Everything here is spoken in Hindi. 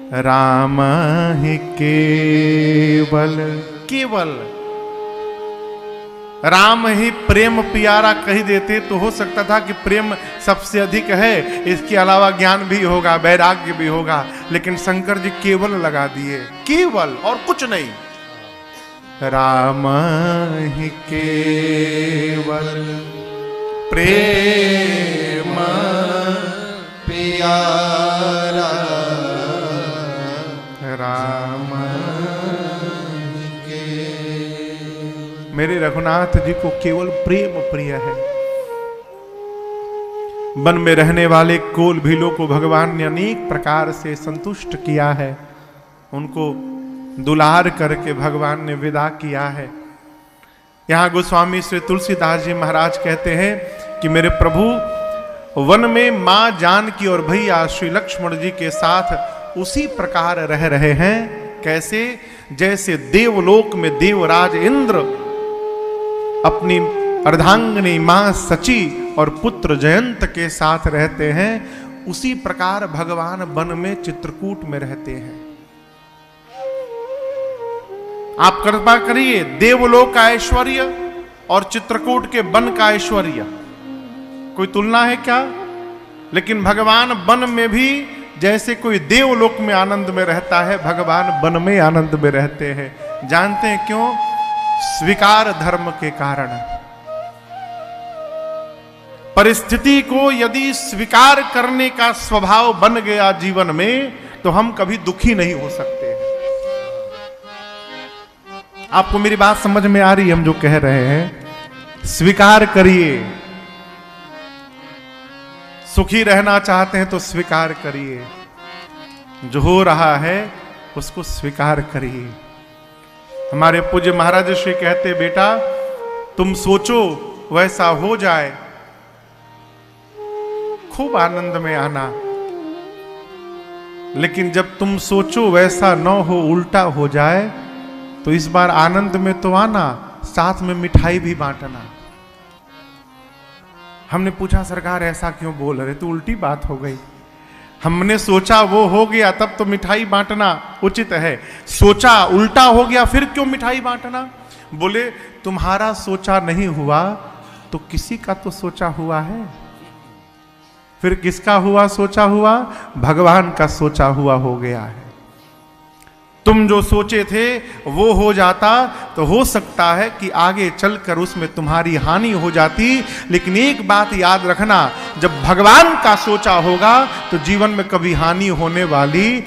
राम ही केवल केवल राम ही प्रेम प्यारा कह देते तो हो सकता था कि प्रेम सबसे अधिक है, इसके अलावा ज्ञान भी होगा, वैराग्य भी होगा, लेकिन शंकर जी केवल लगा दिए, केवल और कुछ नहीं। राम ही केवल प्रेम प्यारा, राम मेरे रघुनाथ जी को केवल प्रेम प्रिय है। वन में रहने वाले कोल भीलों को भगवान ने अनेक प्रकार से संतुष्ट किया है, उनको दुलार करके भगवान ने विदा किया है। यहां गोस्वामी श्री तुलसीदास जी महाराज कहते हैं कि मेरे प्रभु वन में मां जानकी और भैया श्री लक्ष्मण जी के साथ उसी प्रकार रह रहे हैं, कैसे? जैसे देवलोक में देवराज इंद्र अपनी अर्धांगिनी मां सची और पुत्र जयंत के साथ रहते हैं, उसी प्रकार भगवान वन में चित्रकूट में रहते हैं। आप कृपा करिए, देवलोक का ऐश्वर्य और चित्रकूट के वन का ऐश्वर्य कोई तुलना है क्या? लेकिन भगवान वन में भी जैसे कोई देवलोक में आनंद में रहता है, भगवान वन में आनंद में रहते हैं। जानते हैं क्यों? स्वीकार धर्म के कारण। परिस्थिति को यदि स्वीकार करने का स्वभाव बन गया जीवन में, तो हम कभी दुखी नहीं हो सकते। आपको मेरी बात समझ में आ रही है? हम जो कह रहे हैं, स्वीकार करिए। सुखी रहना चाहते हैं तो स्वीकार करिए, जो हो रहा है उसको स्वीकार करिए। हमारे पूज्य महाराज श्री कहते, बेटा तुम सोचो वैसा हो जाए, खूब आनंद में आना, लेकिन जब तुम सोचो वैसा न हो, उल्टा हो जाए, तो इस बार आनंद में तो आना, साथ में मिठाई भी बांटना। हमने पूछा, सरकार ऐसा क्यों बोल रहे? तो उल्टी बात हो गई। हमने सोचा वो हो गया, तब तो मिठाई बांटना उचित है। सोचा उल्टा हो गया, फिर क्यों मिठाई बांटना? बोले तुम्हारा सोचा नहीं हुआ तो किसी का तो सोचा हुआ है। फिर किसका हुआ सोचा हुआ? भगवान का सोचा हुआ हो गया है। तुम जो सोचे थे वो हो जाता तो हो सकता है कि आगे चलकर उसमें तुम्हारी हानि हो जाती, लेकिन एक बात याद रखना, जब भगवान का सोचा होगा तो जीवन में कभी हानि होने वाली